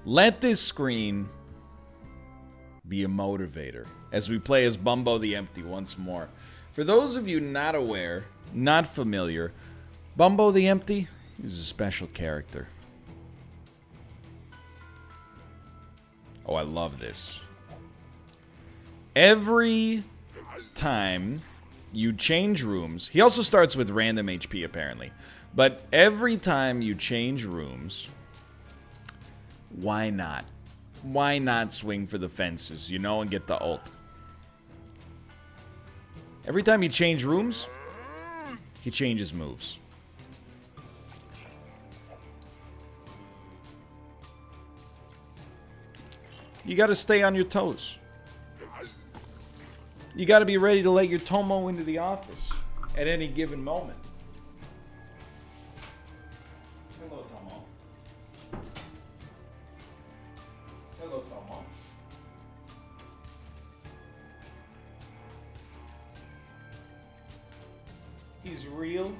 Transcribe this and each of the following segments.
Let this screen be a motivator as we play as Bumbo the Empty once more. For those of you not aware, not familiar, Bumbo the Empty is a special character. Oh, I love this. Every time you change rooms, he also starts with random HP apparently, but every time you change rooms, why not? Why not swing for the fences, you know, and get the ult? Every time you change rooms, he changes moves. You gotta stay on your toes. You gotta be ready to let your Tomo into the office at any given moment. Hello, Tomo. Hello, Tomo. He's real,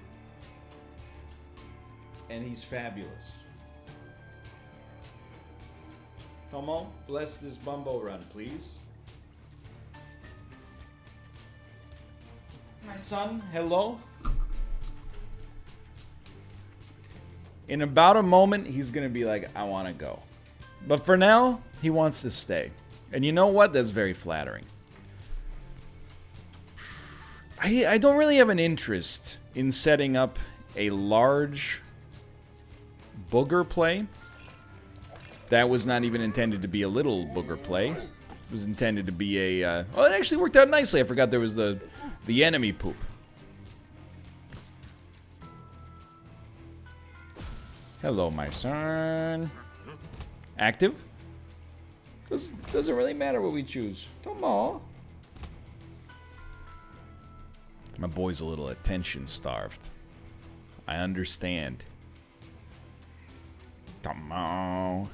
and he's fabulous. Tomo, bless this Bumbo run, please. My son, hello. In about a moment, he's gonna be like, I wanna go. But for now, he wants to stay. And you know what? That's very flattering. I don't really have an interest in setting up a large booger play. That was not even intended to be a little booger play. It was intended to be a... oh, it actually worked out nicely. I forgot there was the enemy poop. Hello, my son. Active? Doesn't really matter what we choose. Tomo. My boy's a little attention starved. I understand. Tomo.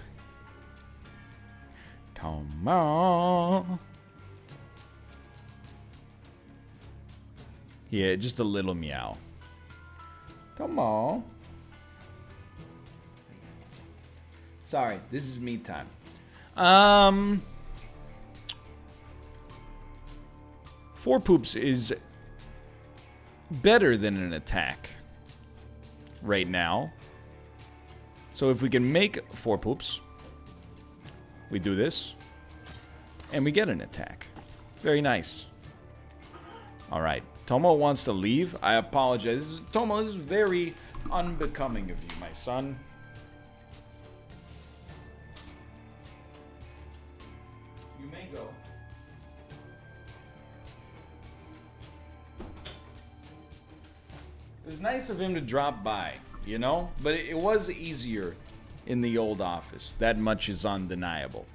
Tomo. Yeah, just a little meow. Tomo. Sorry, this is me time. Four poops is better than an attack right now. So if we can make four poops, we do this, and we get an attack. Very nice. All right, Tomo wants to leave. I apologize. Tomo, this is very unbecoming of you, my son. You may go. It was nice of him to drop by, you know? But it was easier in the old office. That much is undeniable.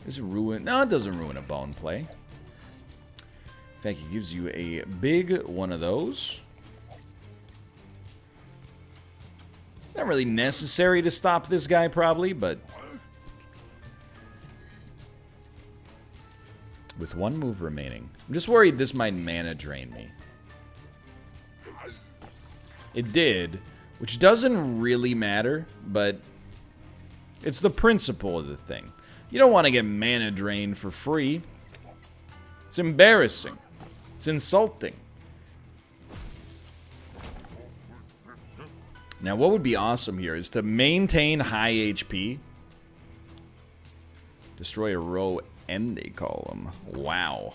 Does it ruin... no, it doesn't ruin a bone play. In fact, it gives you a big one of those. Not really necessary to stop this guy, probably, but... with one move remaining. I'm just worried this might mana drain me. It did, which doesn't really matter, but it's the principle of the thing. You don't want to get mana drained for free. It's embarrassing. It's insulting. Now, what would be awesome here is to maintain high HP. Destroy a row and a column. Wow.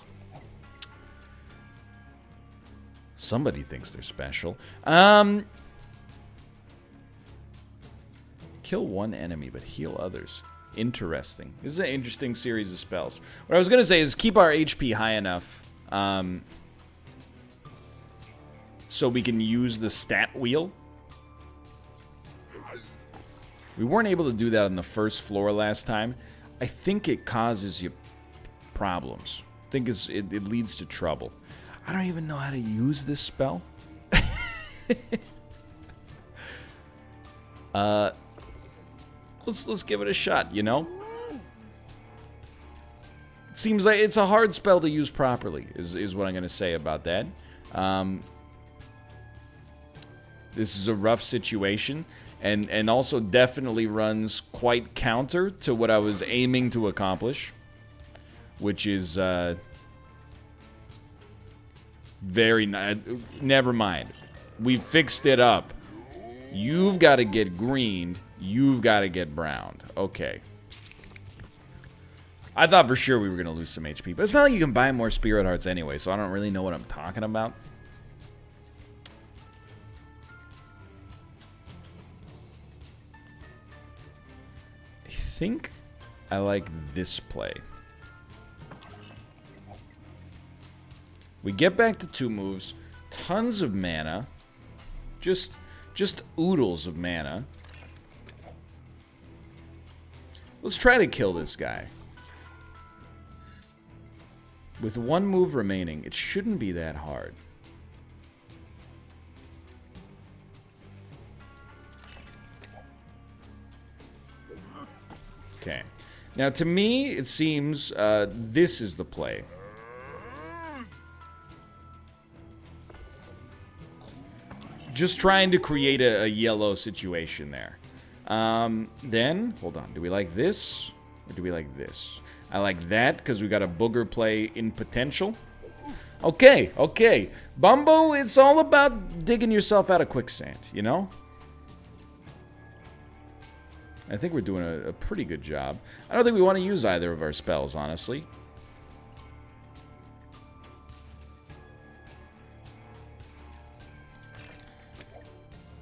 Somebody thinks they're special. Kill one enemy, but heal others. Interesting. This is an interesting series of spells. What I was going to say is keep our HP high enough so we can use the stat wheel. We weren't able to do that on the first floor last time. I think it causes you problems. I think it leads to trouble. I don't even know how to use this spell. Let's give it a shot, you know? It seems like it's a hard spell to use properly, is what I'm going to say about that. This is a rough situation. And also definitely runs quite counter to what I was aiming to accomplish, which is very nice. Never mind. We fixed it up. You've got to get greened. You've got to get browned. Okay. I thought for sure we were going to lose some HP, but it's not like you can buy more Spirit Hearts anyway, so I don't really know what I'm talking about. I think I like this play. We get back to 2 moves, tons of mana, just oodles of mana. Let's try to kill this guy. With 1 move remaining, it shouldn't be that hard. Okay. Now, to me, it seems this is the play. Just trying to create a yellow situation there. Then, hold on. Do we like this? Or do we like this? I like that because we got a booger play in potential. Okay, okay. Bumbo, it's all about digging yourself out of quicksand, you know? I think we're doing a pretty good job. I don't think we want to use either of our spells, honestly.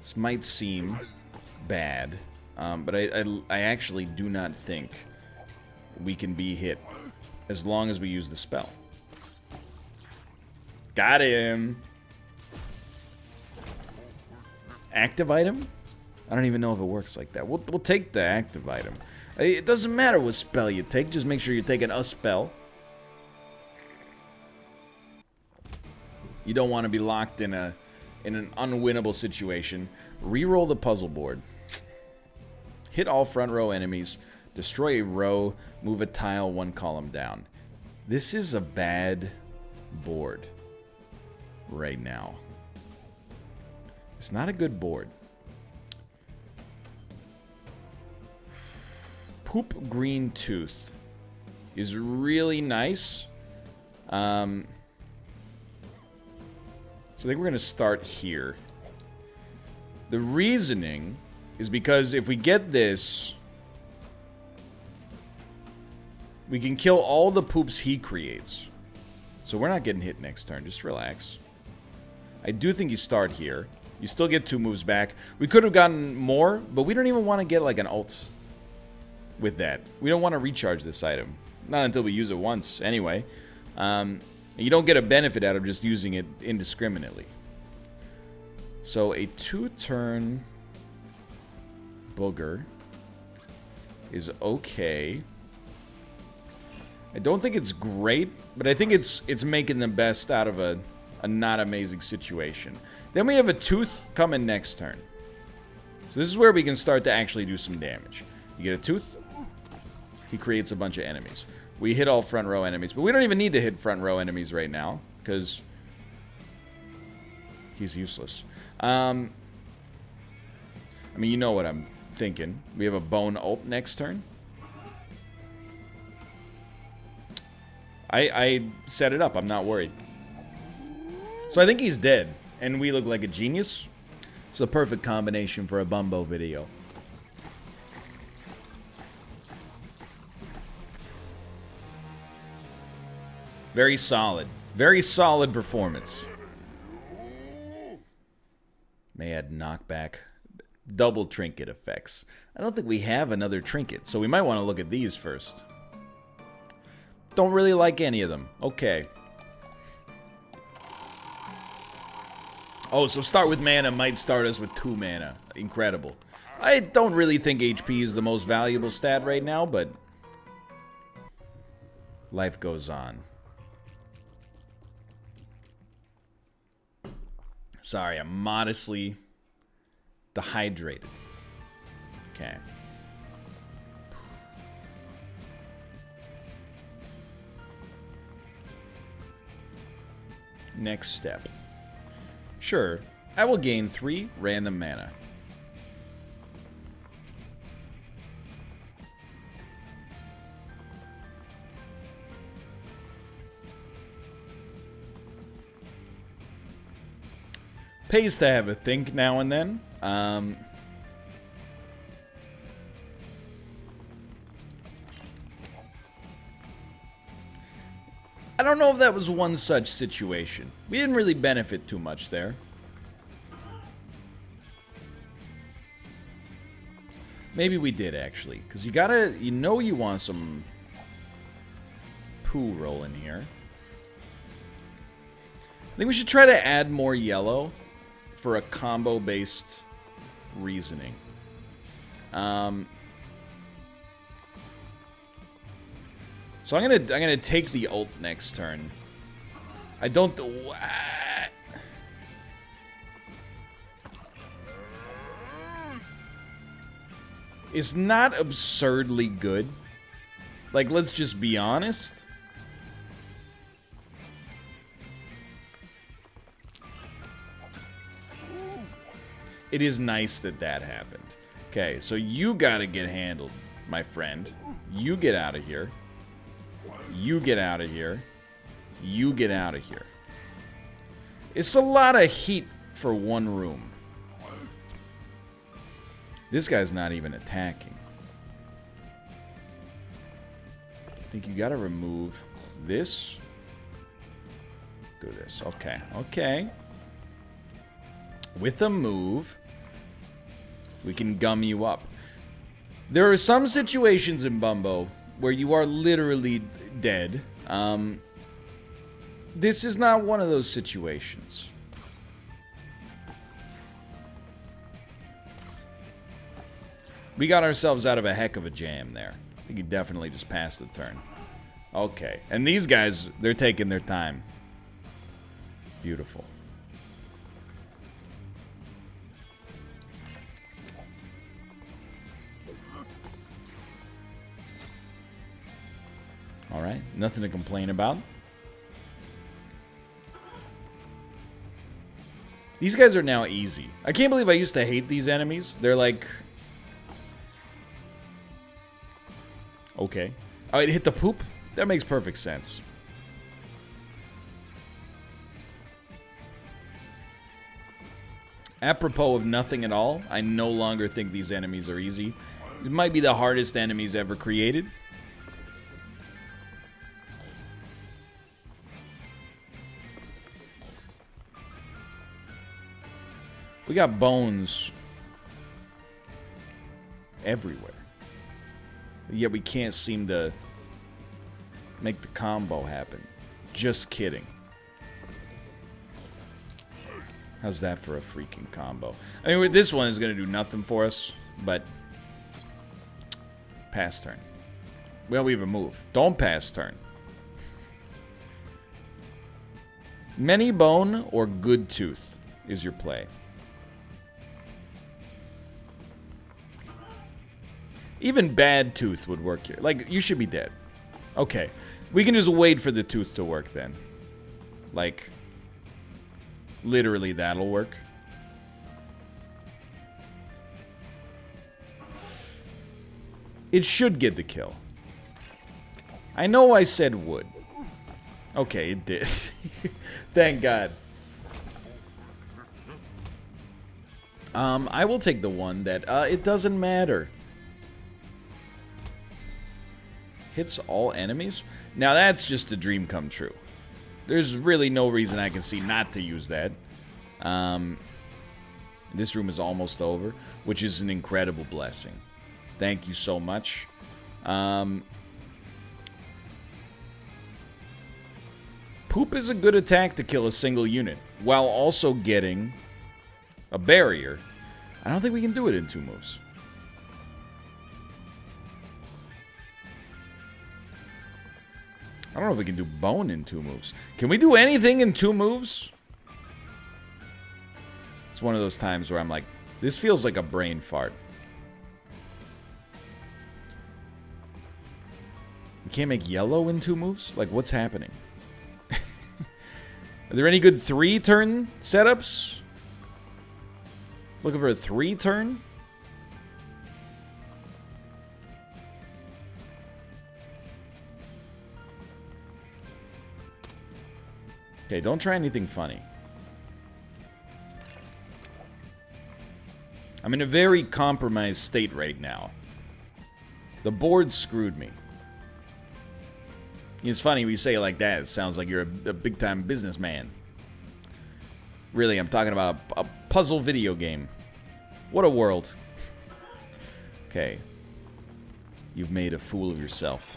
This might seem bad, but I actually do not think we can be hit as long as we use the spell. Got him! Active item? I don't even know if it works like that. We'll take the active item. It doesn't matter what spell you take, just make sure you're taking a spell. You don't want to be locked in an unwinnable situation. Reroll the puzzle board. Hit all front row enemies. Destroy a row. Move a tile 1 column down. This is a bad board right now. It's not a good board. Poop Green Tooth is really nice. So I think we're going to start here. The reasoning is because if we get this, we can kill all the poops he creates. So we're not getting hit next turn. Just relax. I do think you start here. You still get 2 moves back. We could have gotten more, but we don't even want to get like an ult with that. We don't want to recharge this item. Not until we use it once, anyway. You don't get a benefit out of just using it indiscriminately. So a 2-turn booger is okay. I don't think it's great, but I think it's making the best out of a not amazing situation. Then we have a tooth coming next turn. So this is where we can start to actually do some damage. You get a tooth, he creates a bunch of enemies. We hit all front row enemies, but we don't even need to hit front row enemies right now, because he's useless. I mean, you know what I'm thinking. We have a bone ult next turn. I set it up. I'm not worried. So I think he's dead, and we look like a genius. It's the perfect combination for a Bumbo video. Very solid. Very solid performance. May add knockback. Double trinket effects. I don't think we have another trinket, so we might want to look at these first. Don't really like any of them. Okay. Oh, so start with mana might start us with 2 mana. Incredible. I don't really think HP is the most valuable stat right now, but life goes on. Sorry, I'm modestly dehydrated. Okay. Next step. Sure, I will gain 3 random mana. Pays to have a think now and then. I don't know if that was one such situation. We didn't really benefit too much there. Maybe we did, actually. Because you gotta... You know you want some... poo roll in here. I think we should try to add more yellow for a combo-based reasoning. So I'm gonna take the ult next turn. I don't. What? It's not absurdly good. Like, let's just be honest. It is nice that that happened. Okay, so you gotta get handled, my friend. You get out of here. You get out of here. You get out of here. It's a lot of heat for one room. This guy's not even attacking. I think you gotta remove this. Do this. Okay. Okay. With a move, we can gum you up. There are some situations in Bumbo where you are literally dead. This is not one of those situations. We got ourselves out of a heck of a jam there. I think he definitely just passed the turn. Okay. And these guys, they're taking their time. Beautiful. Alright, nothing to complain about. These guys are now easy. I can't believe I used to hate these enemies. They're like... Okay. Oh, it hit the poop? That makes perfect sense. Apropos of nothing at all, I no longer think these enemies are easy. These might be the hardest enemies ever created. We got bones everywhere. Yet we can't seem to make the combo happen. Just kidding. How's that for a freaking combo? I mean, this one is going to do nothing for us, but... Pass turn. Well, we have a move. Don't pass turn. Many bone or good tooth is your play. Even bad tooth would work here. Like, you should be dead. Okay. We can just wait for the tooth to work then. Like, literally that'll work. It should get the kill. I know I said would. Okay, it did. Thank God. I will take the one that, it doesn't matter. Hits all enemies? Now that's just a dream come true. There's really no reason I can see not to use that. This room is almost over, which is an incredible blessing. Thank you so much. Poop is a good attack to kill a single unit, while also getting a barrier. I don't think we can do it in 2 moves. I don't know if we can do bone in 2 moves. Can we do anything in 2 moves? It's one of those times where I'm like, this feels like a brain fart. We can't make yellow in 2 moves? Like, what's happening? Are there any good 3-turn setups? Looking for a 3-turn? Okay, don't try anything funny. I'm in a very compromised state right now. The board screwed me. It's funny when you say it like that. It sounds like you're a big-time businessman. Really, I'm talking about a puzzle video game. What a world. Okay. You've made a fool of yourself.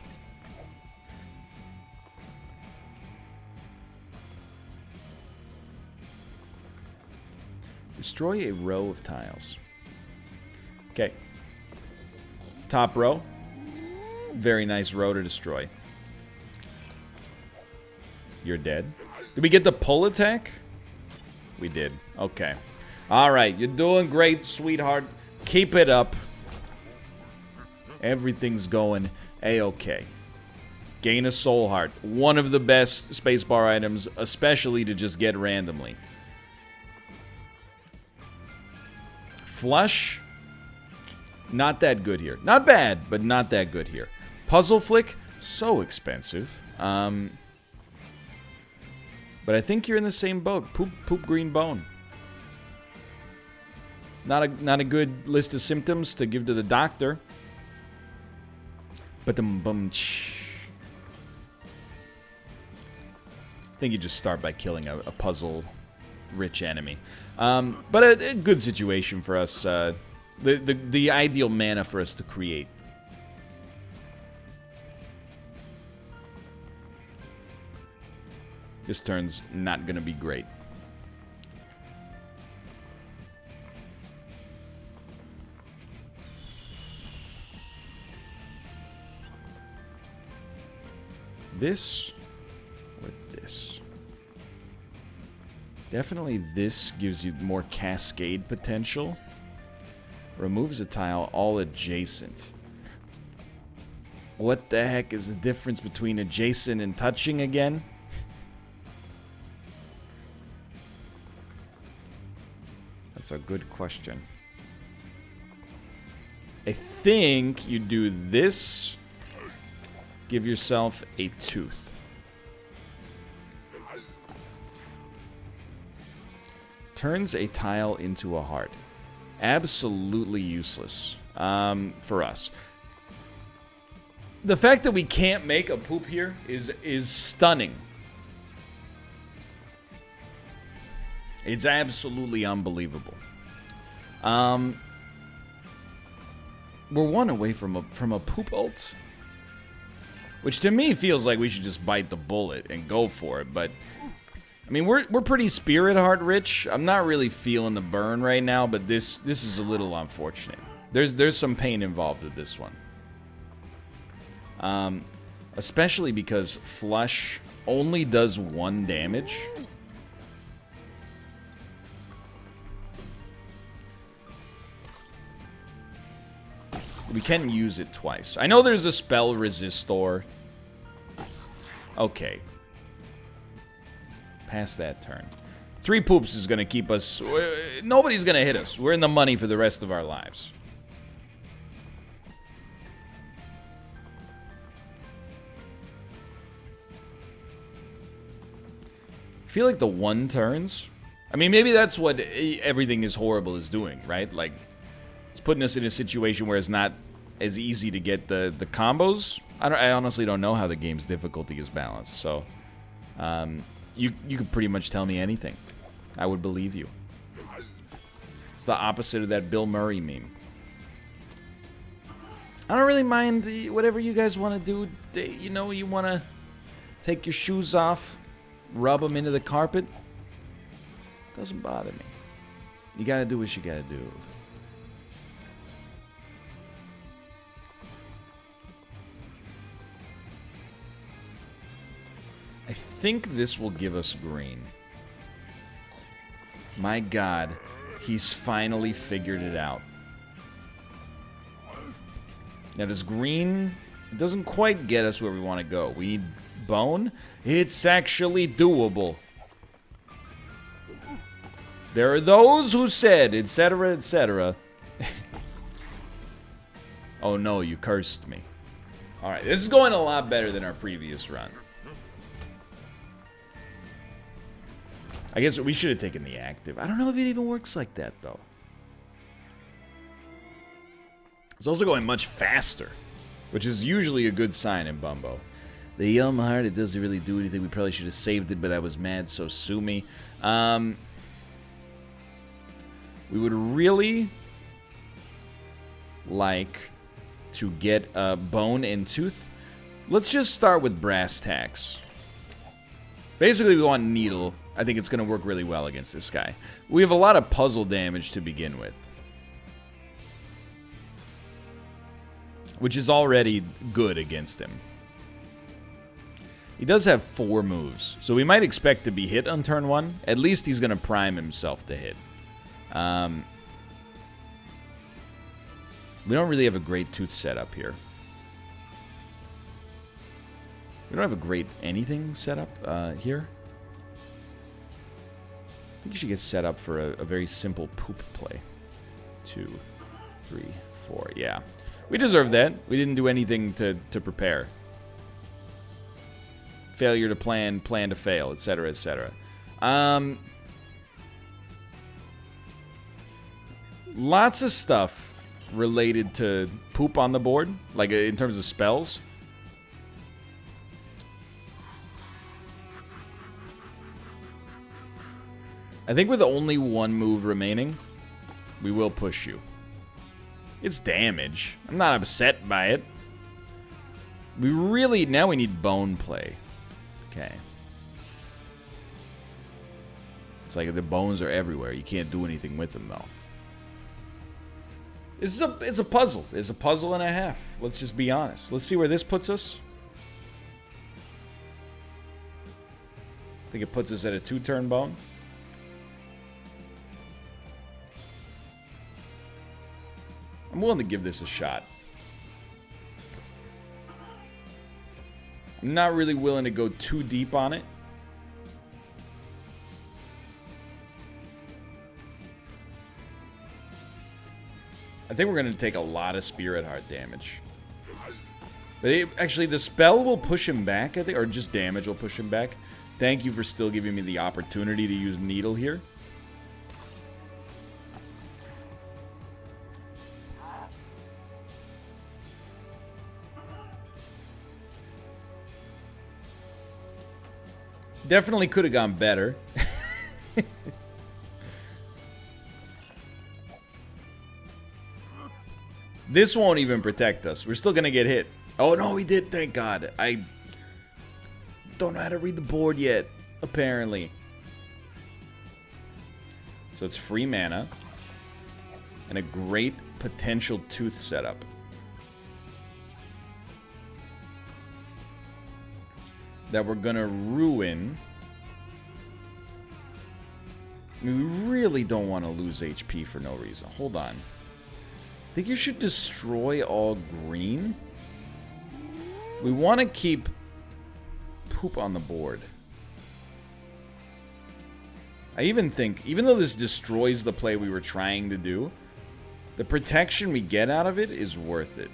Destroy a row of tiles. Okay. Top row. Very nice row to destroy. You're dead. Did we get the pull attack? We did. Okay. Alright, you're doing great, sweetheart. Keep it up. Everything's going A-okay. Gain a soul heart. One of the best spacebar items, especially to just get randomly. Flush. Not that good here. Not bad, but not that good here. Puzzle flick. So expensive. But I think you're in the same boat. Poop green bone. Not a good list of symptoms to give to the doctor. But I think you just start by killing a puzzle-rich enemy. But a good situation for us. The ideal mana for us to create. This turn's not gonna be great. This or this? Definitely this gives you more cascade potential. Removes a tile all adjacent. What the heck is the difference between adjacent and touching again? That's a good question. I think you do this. Give yourself a tooth. Turns a tile into a heart. Absolutely useless for us. The fact that we can't make a poop here is stunning. It's absolutely unbelievable. We're one away from a poop ult. Which to me feels like we should just bite the bullet and go for it, but I mean we're pretty spirit heart rich. I'm not really feeling the burn right now, but this is a little unfortunate. There's some pain involved with this one. Especially because flush only does 1 damage. We can use it twice. I know there's a spell resistor. Okay. Past that turn. 3 poops is going to keep us... Nobody's going to hit us. We're in the money for the rest of our lives. I feel like the 1 turns... I mean, maybe that's what everything is horrible is doing, right? Like... It's putting us in a situation where it's not as easy to get the combos. I honestly don't know how the game's difficulty is balanced, so you could pretty much tell me anything. I would believe you. It's the opposite of that Bill Murray meme. I don't really mind whatever you guys want to do. You know, you want to take your shoes off, rub them into the carpet. Doesn't bother me. You gotta do what you gotta do. I think this will give us green. My God, he's finally figured it out. Now this green doesn't quite get us where we want to go. We need bone. It's actually doable. There are those who said, etc., etc. Oh no, you cursed me. Alright, this is going a lot better than our previous run. I guess we should have taken the active. I don't know if it even works like that, though. It's also going much faster, which is usually a good sign in Bumbo. The Yum Heart, it doesn't really do anything. We probably should have saved it, but I was mad, so sue me. We would really like to get a bone and tooth. Let's just start with brass tacks. Basically, we want needle. I think it's going to work really well against this guy. We have a lot of puzzle damage to begin with, which is already good against him. He does have 4 moves, so we might expect to be hit on turn 1. At least he's going to prime himself to hit. We don't really have a great tooth setup here. We don't have a great anything set up here. I think you should get set up for a very simple poop play. 2, 3, 4. Yeah. We deserve that. We didn't do anything to prepare. Failure to plan, plan to fail, etc., etc. Lots of stuff related to poop on the board, like in terms of spells. I think with only 1 move remaining, we will push you. It's damage. I'm not upset by it. We really... Now we need bone play. Okay. It's like the bones are everywhere. You can't do anything with them, though. It's a puzzle. It's a puzzle and a half. Let's just be honest. Let's see where this puts us. I think it puts us at a 2-turn bone. I'm willing to give this a shot. I'm not really willing to go too deep on it. I think we're going to take a lot of Spirit Heart damage. But actually, the spell will push him back, I think, or just damage will push him back. Thank you for still giving me the opportunity to use Needle here. Definitely could have gone better. This won't even protect us. We're still going to get hit. Oh, no, he did. Thank God. I don't know how to read the board yet, apparently. So it's free mana. And a great potential tooth setup. That we're going to ruin. I mean, we really don't want to lose HP for no reason. Hold on. I think you should destroy all green. We want to keep poop on the board. I even think, even though this destroys the play we were trying to do, the protection we get out of it is worth it.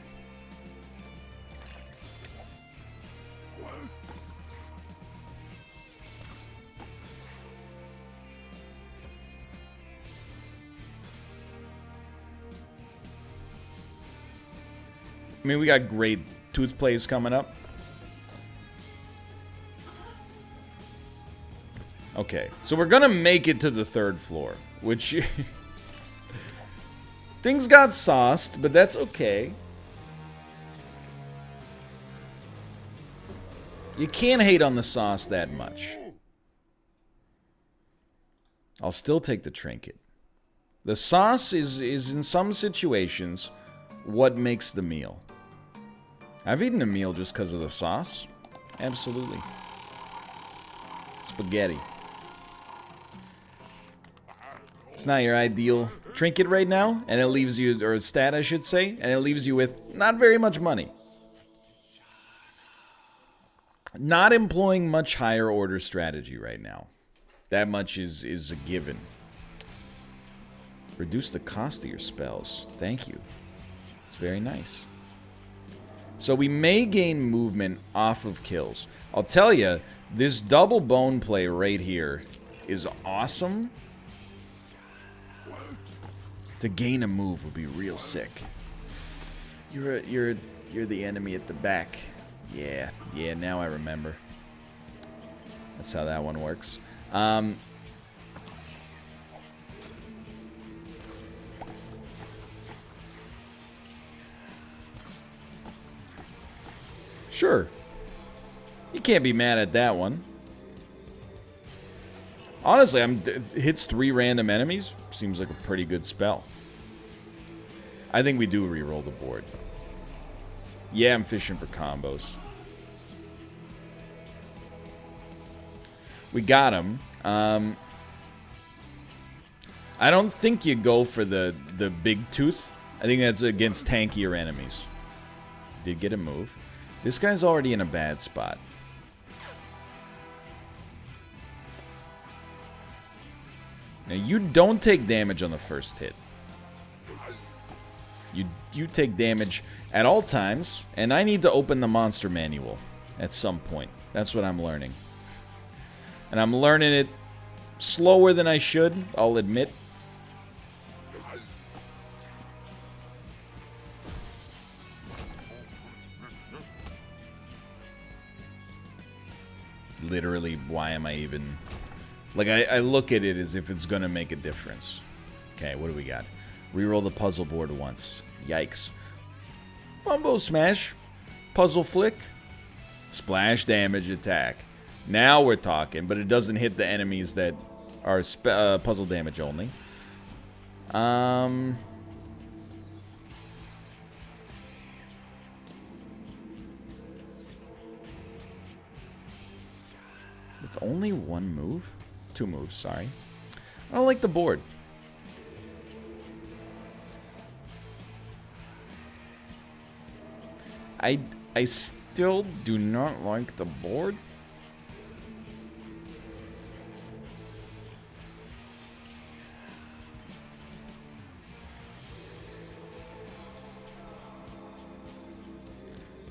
I mean, we got great tooth plays coming up. Okay, so we're gonna make it to the 3rd floor, which... Things got sauced, but that's okay. You can't hate on the sauce that much. I'll still take the trinket. The sauce is in some situations what makes the meal. I've eaten a meal just because of the sauce. Absolutely. Spaghetti. It's not your ideal trinket right now, and it leaves you, or stat I should say, and it leaves you with not very much money. Not employing much higher order strategy right now. That much is a given. Reduce the cost of your spells. Thank you. It's very nice. So we may gain movement off of kills. I'll tell you, this double bone play right here is awesome. To gain a move would be real sick. You're the enemy at the back. Yeah, now I remember. That's how that one works. Sure. You can't be mad at that one. Honestly, hits 3 random enemies. Seems like a pretty good spell. I think we do re-roll the board. Yeah, I'm fishing for combos. We got him. I don't think you go for the big tooth. I think that's against tankier enemies. Did get a move. This guy's already in a bad spot. Now, you don't take damage on the first hit. You take damage at all times, and I need to open the monster manual at some point. That's what I'm learning. And I'm learning it slower than I should, I'll admit. Literally, why am I even... Like, I look at it as if it's gonna make a difference. Okay, what do we got? Reroll the puzzle board once. Yikes. Bumbo smash. Puzzle flick. Splash damage attack. Now we're talking, but it doesn't hit the enemies that are puzzle damage only. With only one move? 2 moves, sorry. I don't like the board. I still do not like the board.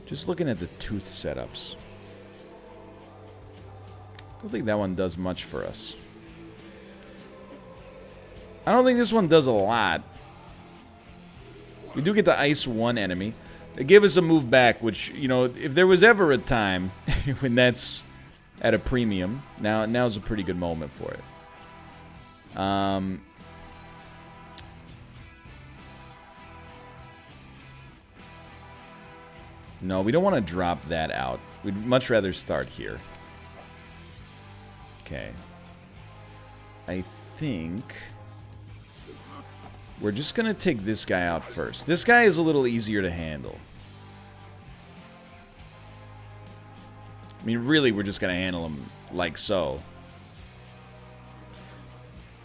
Just looking at the tooth setups. I don't think that one does much for us. I don't think this one does a lot. We do get to ice one enemy. They give us a move back, which, you know, if there was ever a time when that's at a premium, now's a pretty good moment for it. No, we don't want to drop that out. We'd much rather start here. Okay. I think we're just going to take this guy out first. This guy is a little easier to handle. I mean, really, we're just going to handle him like so.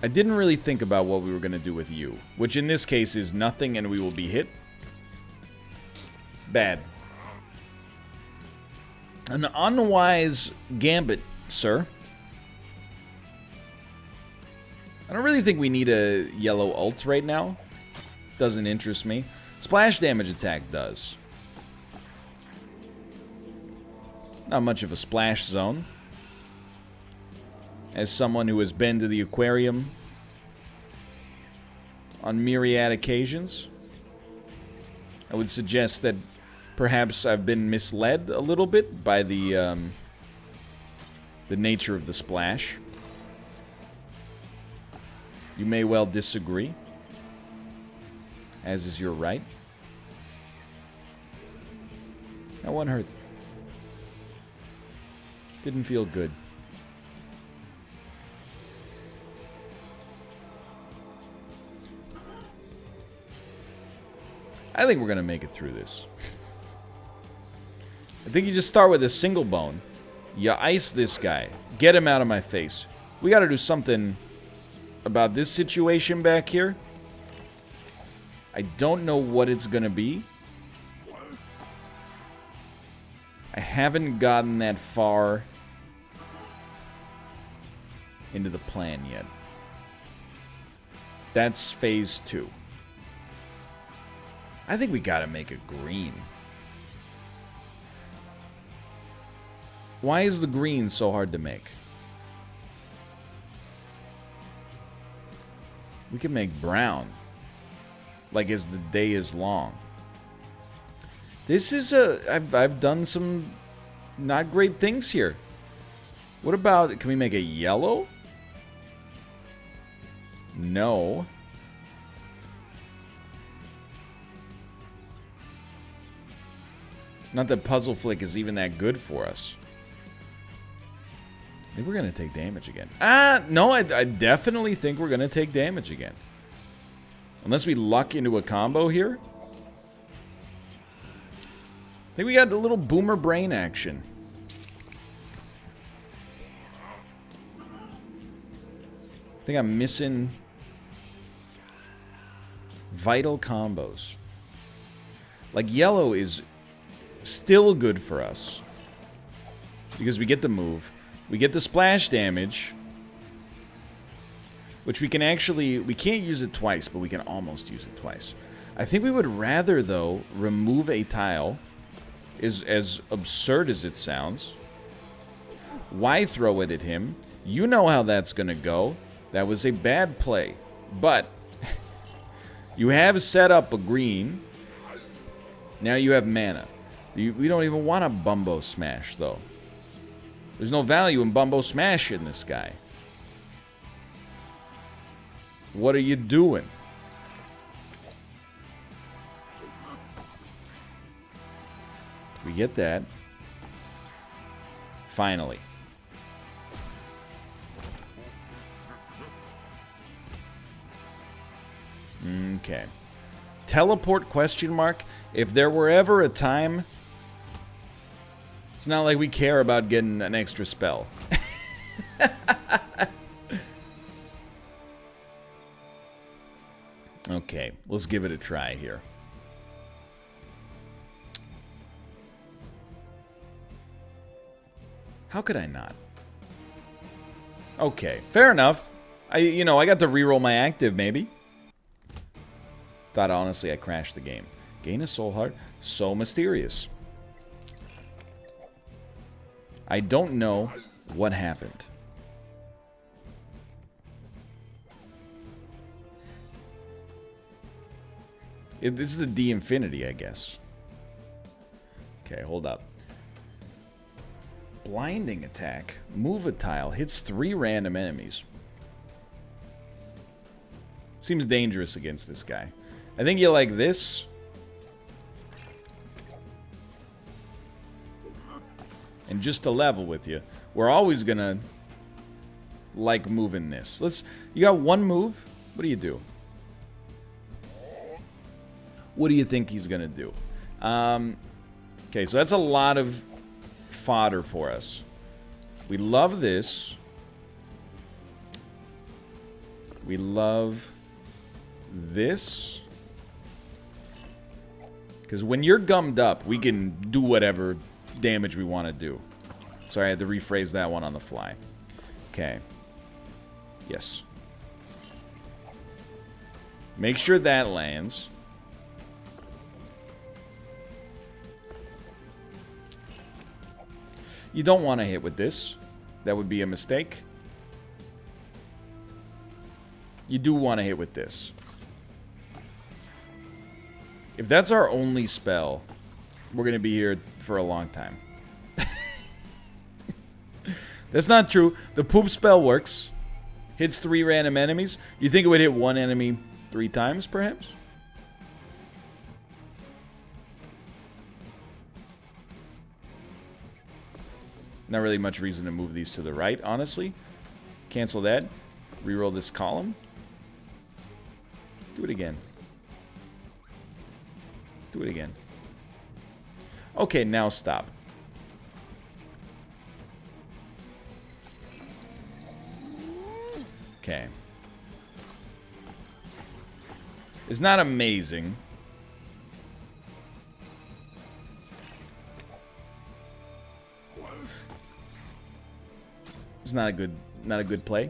I didn't really think about what we were going to do with you, which in this case is nothing and we will be hit. Bad. An unwise gambit, sir. I don't really think we need a yellow ult right now. Doesn't interest me. Splash damage attack does. Not much of a splash zone. As someone who has been to the aquarium on myriad occasions, I would suggest that perhaps I've been misled a little bit by the nature of the splash. You may well disagree, as is your right. That one hurt. Didn't feel good. I think we're going to make it through this. I think you just start with a single bone. You ice this guy. Get him out of my face. We got to do something about this situation back here. I don't know what it's going to be. I haven't gotten that far into the plan yet. That's phase 2. I think we gotta make it green. Why is the green so hard to make? We can make brown. Like as the day is long. This is I've done some not great things here. What about, can we make a yellow? No. Not that Puzzle Flick is even that good for us. I think we're going to take damage again. No, I definitely think we're going to take damage again. Unless we luck into a combo here. I think we got a little boomer brain action. I think I'm missing vital combos. Like yellow is still good for us. Because we get the move. We get the splash damage. Which we can actually, we can't use it twice, but we can almost use it twice. I think we would rather, though, remove a tile. As absurd as it sounds. Why throw it at him? You know how that's going to go. That was a bad play. But you have set up a green. Now you have mana. We don't even want a Bumbo Smash, though. There's no value in Bumbo Smash in this guy. What are you doing? We get that. Finally. Okay. Teleport question mark? If there were ever a time... It's not like we care about getting an extra spell. Okay, let's give it a try here. How could I not? Okay, fair enough. I got to reroll my active, maybe. Thought, honestly, I crashed the game. Gain a soul heart. So mysterious. I don't know what happened. This is the D Infinity, I guess. Okay, hold up. Blinding attack. Move a tile. Hits 3 random enemies. Seems dangerous against this guy. I think you like this. And just to level with you, we're always gonna like moving this. You got one move? What do you do? What do you think he's gonna do? Okay, so that's a lot of fodder for us. We love this. We love this. Because when you're gummed up, we can do whatever damage we want to do. Sorry, I had to rephrase that one on the fly. Okay. Yes. Make sure that lands. You don't want to hit with this. That would be a mistake. You do want to hit with this. If that's our only spell, we're going to be here for a long time. That's not true. The poop spell works. Hits 3 random enemies. You think it would hit 1 enemy 3 times, perhaps? Not really much reason to move these to the right, honestly. Cancel that. Reroll this column. Do it again. Do it again. Okay, now stop. Okay. It's not amazing. It's not a good play.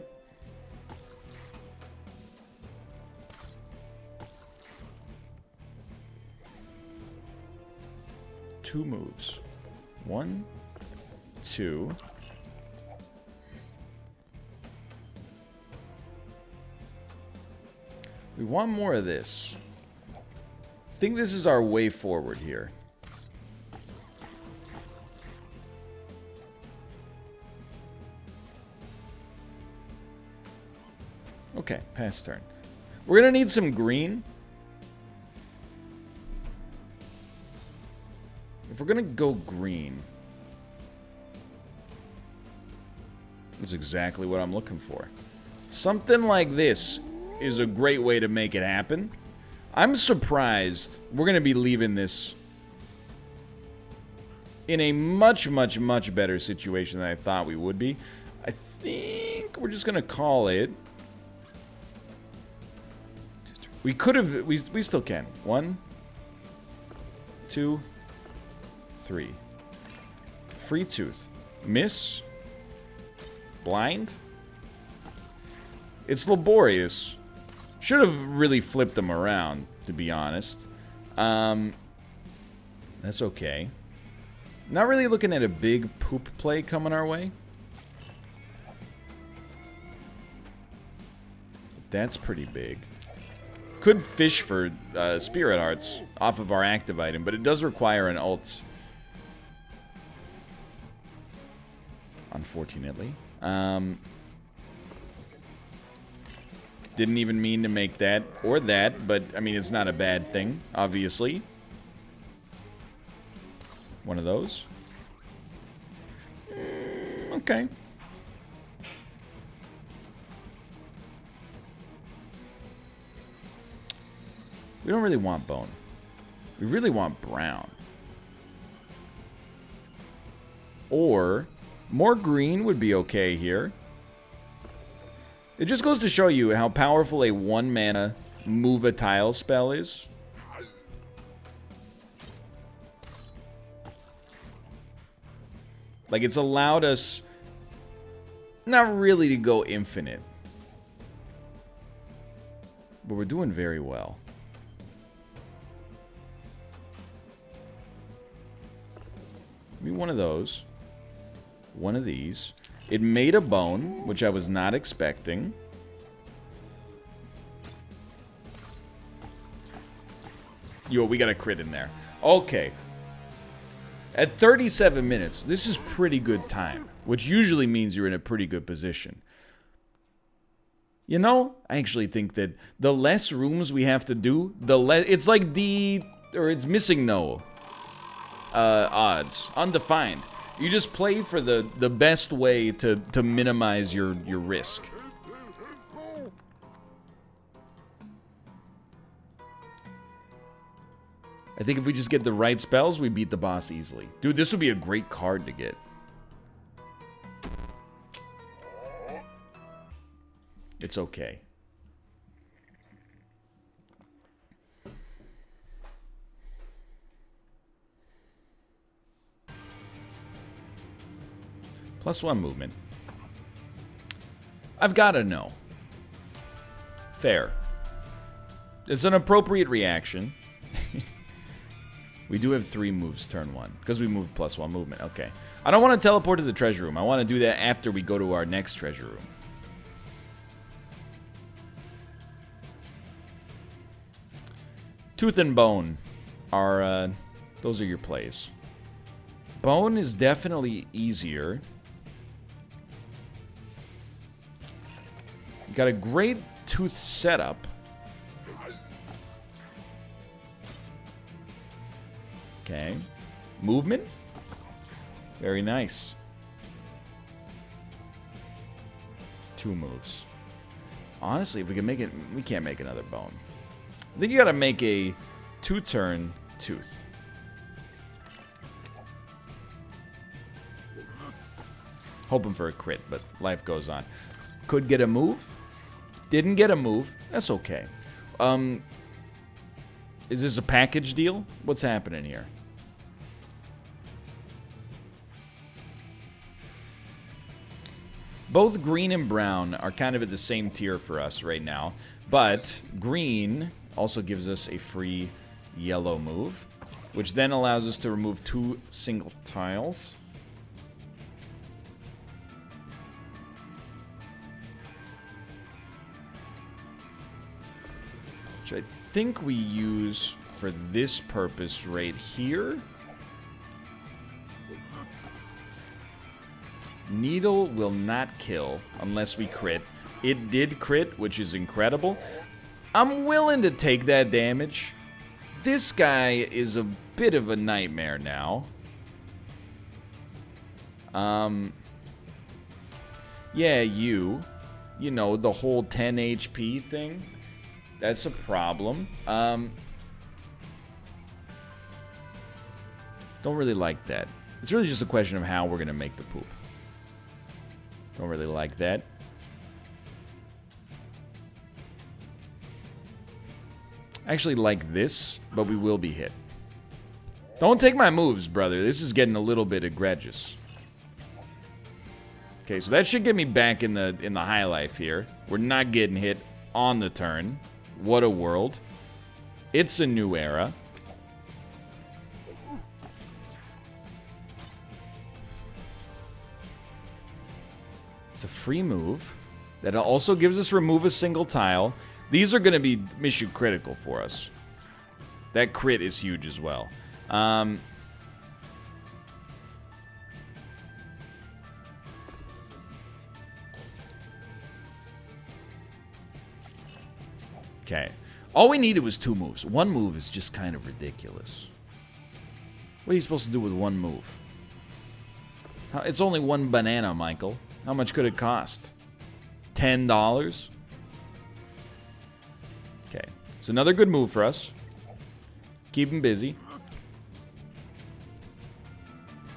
Two moves. 1, 2. We want more of this. I think this is our way forward here. Okay, pass turn. We're gonna need some green. If we're gonna go green, that's exactly what I'm looking for. Something like this is a great way to make it happen. I'm surprised we're gonna be leaving this in a much, much, much better situation than I thought we would be. I think we're just gonna call it. We could have, we still can. 1, 2, 3. Free tooth. Miss. Blind. It's laborious. Should have really flipped them around, to be honest. That's okay. Not really looking at a big poop play coming our way. That's pretty big. Could fish for Spirit Hearts off of our active item, but it does require an ult. Unfortunately. Didn't even mean to make that or that, but I mean, it's not a bad thing, obviously. One of those. Okay. We don't really want bone. We really want brown. Or more green would be okay here. It just goes to show you how powerful a 1-mana move a tile spell is. Like, it's allowed us not really to go infinite. But we're doing very well. Give me one of those. One of these. It made a bone, which I was not expecting. Yo, we got a crit in there. Okay. At 37 minutes, this is pretty good time, which usually means you're in a pretty good position. You know, I actually think that the less rooms we have to do, the less... It's like it's missing no odds. Undefined. You just play for the best way to minimize your risk. I think if we just get the right spells, we beat the boss easily. Dude, this would be a great card to get. It's okay. +1 movement. I've got to know. Fair. It's an appropriate reaction. We do have 3 moves turn 1, because we moved +1 movement. Okay. I don't want to teleport to the treasure room. I want to do that after we go to our next treasure room. Tooth and Bone are, those are your plays. Bone is definitely easier. You got a great tooth setup. Okay. Movement. Very nice. 2 moves. Honestly, if we can make it... We can't make another bone. I think you gotta make a 2-turn tooth. Hoping for a crit, but life goes on. Could get a move. Didn't get a move. That's okay. Is this a package deal? What's happening here? Both green and brown are kind of at the same tier for us right now. But green also gives us a free yellow move, which then allows us to remove 2 single tiles. Which I think we use for this purpose right here. Needle will not kill unless we crit. It did crit, which is incredible. I'm willing to take that damage. This guy is a bit of a nightmare now. Yeah, you know, the whole 10 HP thing. That's a problem. Don't really like that. It's really just a question of how we're gonna make the poop. Don't really like that. I actually like this, but we will be hit. Don't take my moves, brother. This is getting a little bit egregious. Okay, so that should get me back in the high life here. We're not getting hit on the turn. What a world. It's a new era. It's a free move that also gives us remove a single tile. These are going to be mission critical for us. That crit is huge as well. Okay. All we needed was 2 moves. 1 move is just kind of ridiculous. What are you supposed to do with 1 move? It's only 1 banana, Michael. How much could it cost? $10? Okay. It's another good move for us. Keep him busy.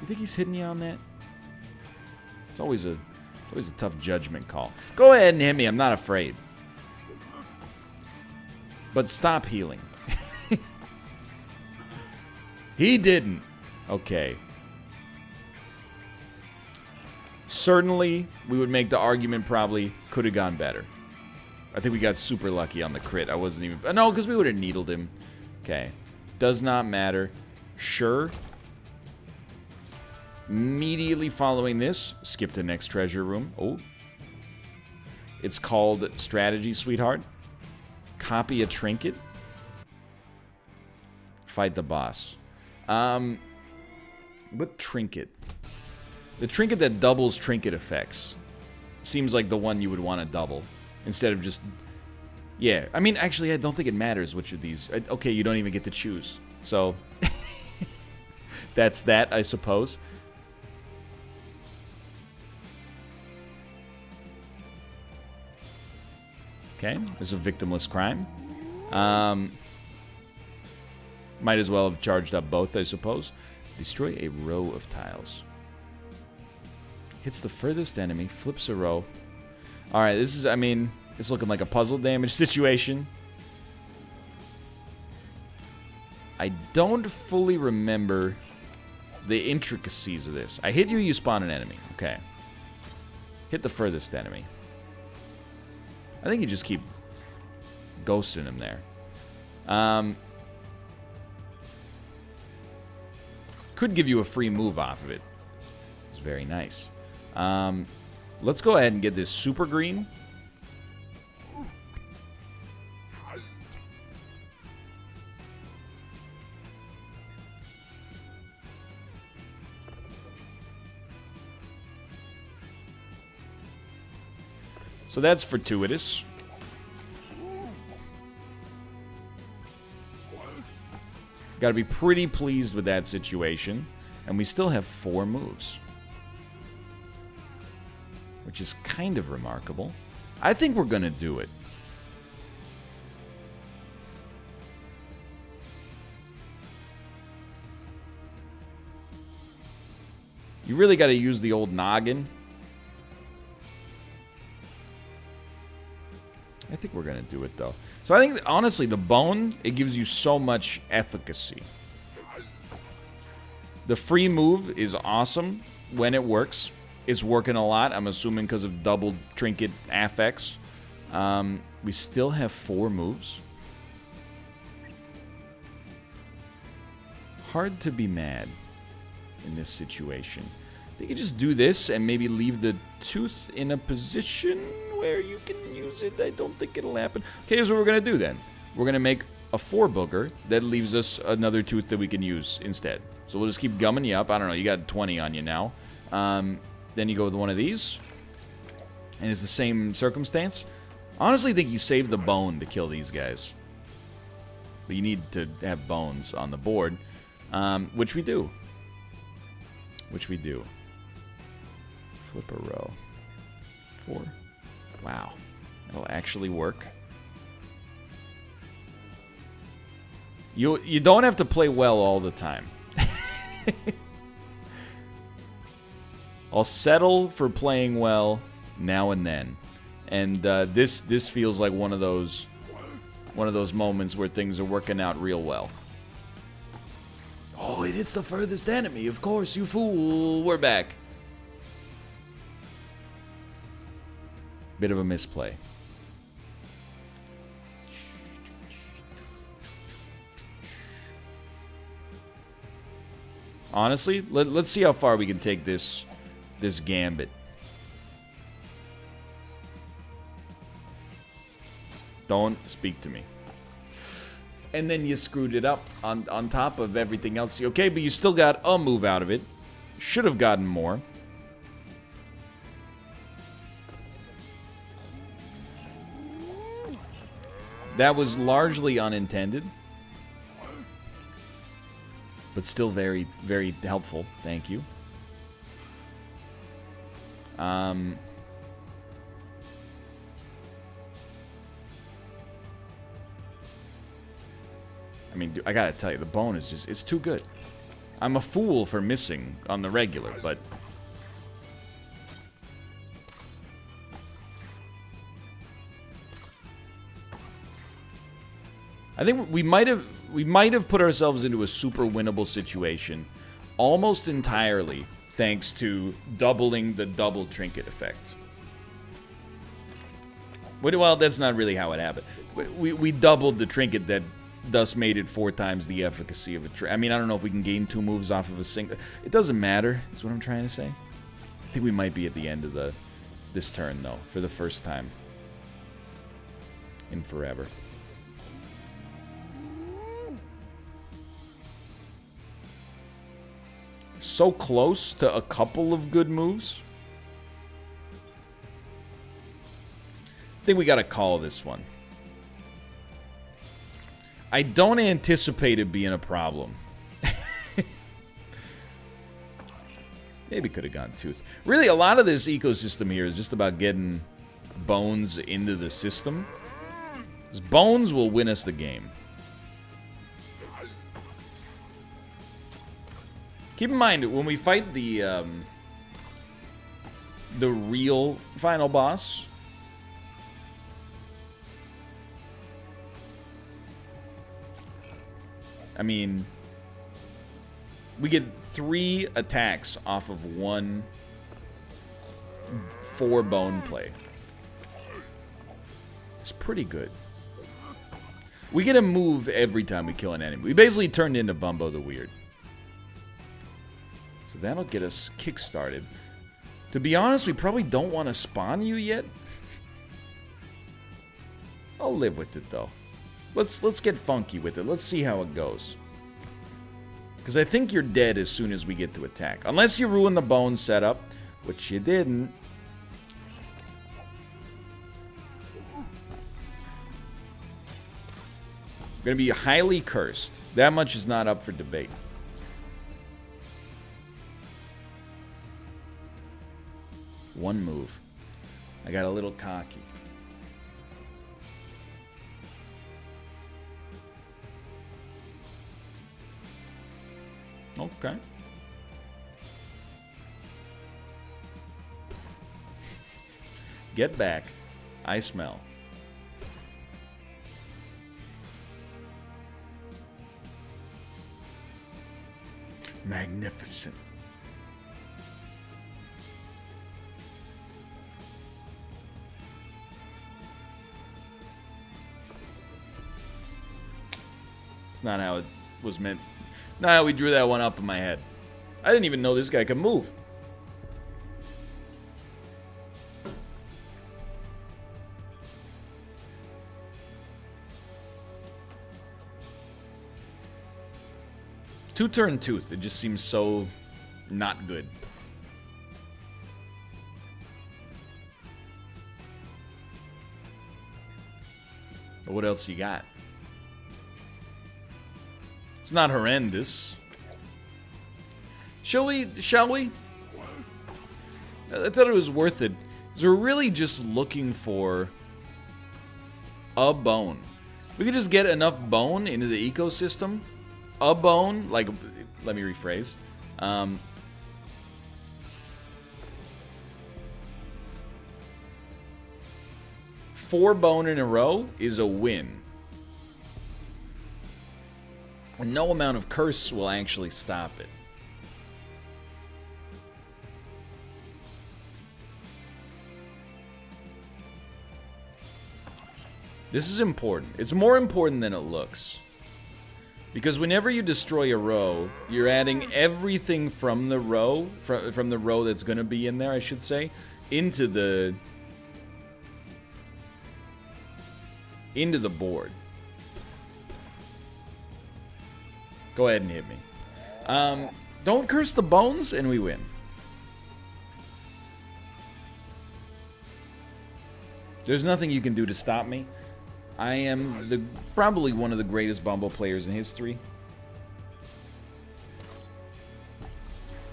You think he's hitting you on that? It's always a tough judgment call. Go ahead and hit me. I'm not afraid. But stop healing. He didn't. Okay. Certainly, we would make the argument probably could have gone better. I think we got super lucky on the crit. I wasn't even... No, because we would have needled him. Okay. Does not matter. Sure. Immediately following this, skip to next treasure room. Oh. It's called Strategy, Sweetheart. Copy a trinket. Fight the boss. What trinket? The trinket that doubles trinket effects. Seems like the one you would want to double. Instead of just... Yeah, I mean, actually, I don't think it matters which of these... Okay, you don't even get to choose. So... That's that, I suppose. Okay, this is a victimless crime. Might as well have charged up both, I suppose. Destroy a row of tiles. Hits the furthest enemy, flips a row. Alright, this is, I mean, it's looking like a puzzle damage situation. I don't fully remember the intricacies of this. I hit you, you spawn an enemy. Okay. Hit the furthest enemy. I think you just keep ghosting him there. Could give you a free move off of it. It's very nice. Let's go ahead and get this super green. So that's fortuitous. Got to be pretty pleased with that situation. And we still have 4 moves. Which is kind of remarkable. I think we're going to do it. You really got to use the old noggin. I think we're going to do it, though. So I think, honestly, the bone, it gives you so much efficacy. The free move is awesome when it works. It's working a lot, I'm assuming because of double trinket affects. We still have 4 moves. Hard to be mad in this situation. They could just do this and maybe leave the tooth in a position where you can use it. I don't think it'll happen. Okay, here's what we're going to do then. We're going to make a 4 booger that leaves us another tooth that we can use instead. So we'll just keep gumming you up. I don't know, you got 20 on you now. Then you go with one of these. and it's the same circumstance, honestly think you save the bone to kill these guys. But you need to have bones on the board, which we do. Flip a row. 4. Wow. That'll actually work. You don't have to play well all the time. I'll settle for playing well now and then. And this feels like one of those moments where things are working out real well. Oh, it hits the furthest enemy. Of course, you fool. We're back. Bit of a misplay. Honestly, let's see how far we can take this gambit. Don't speak to me. And then you screwed it up on top of everything else. Okay, but you still got a move out of it. Should have gotten more. That was largely unintended. But still very, very helpful. Thank you. I mean, I gotta tell you, the bone is just, it's too good. I'm a fool for missing on the regular, but... I think we might have put ourselves into a super winnable situation almost entirely thanks to doubling the double trinket effect. Well, that's not really how it happened. We doubled the trinket that thus made it 4 times the efficacy of a trinket. I mean, I don't know if we can gain 2 moves off of a single. It doesn't matter, is what I'm trying to say. I think we might be at the end of this turn, though, for the first time in forever. So close to a couple of good moves. I think we gotta call this one. I don't anticipate it being a problem. Maybe could have gone tooth. Really, a lot of this ecosystem here is just about getting bones into the system. 'Cause bones will win us the game. Keep in mind, when we fight the real final boss, I mean, we get 3 attacks off of 1 4 bone play. It's pretty good. We get a move every time we kill an enemy. We basically turned into Bumbo the Weird. So that'll get us kick-started. To be honest, we probably don't want to spawn you yet. I'll live with it, though. Let's get funky with it. Let's see how it goes. Because I think you're dead as soon as we get to attack. Unless you ruin the bone setup, which you didn't. Gonna be highly cursed. That much is not up for debate. One move. I got a little cocky. Okay. Get back. I smell. Magnificent. It's not how it was meant. Not how we drew that one up in my head. I didn't even know this guy could move. Two-turn tooth. It just seems so not good. What else you got? It's not horrendous. Shall we? I thought it was worth it. Because we're really just looking for a bone. We could just get enough bone into the ecosystem. A bone, like, let me rephrase. 4 bone in a row is a win. And no amount of curse will actually stop it. This is important. It's more important than it looks. Because whenever you destroy a row, you're adding everything from the row, from the row that's going to be in there, I should say, into the board. Go ahead and hit me. Don't curse the bones, and we win. There's nothing you can do to stop me. I am probably one of the greatest Bumbo players in history.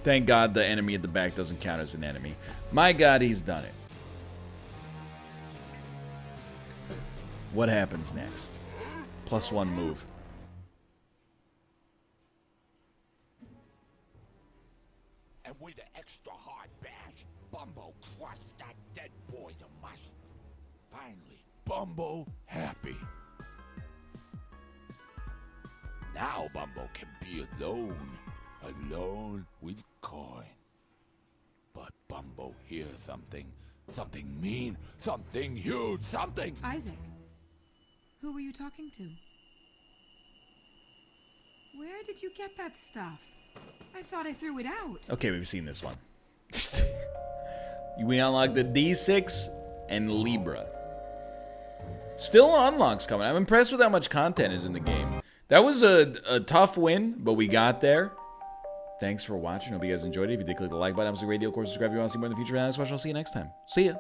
Thank God the enemy at the back doesn't count as an enemy. My God, he's done it. What happens next? +1 move. And with an extra hard bash, Bumbo crushed that dead boy to mush. Finally, Bumbo happy. Now Bumbo can be alone with coin. But Bumbo hears something mean, something huge, something. Isaac, who were you talking to? Where did you get that stuff? I thought I threw it out. Okay, we've seen this one. We unlock the D6 and Libra. Still unlocks coming. I'm impressed with how much content is in the game. That was a tough win, but we got there. Thanks for watching. Hope you guys enjoyed it. If you did, click the like button. I'm Radio, of course, subscribe if you want to see more in the future. And I'll see you next time. See ya.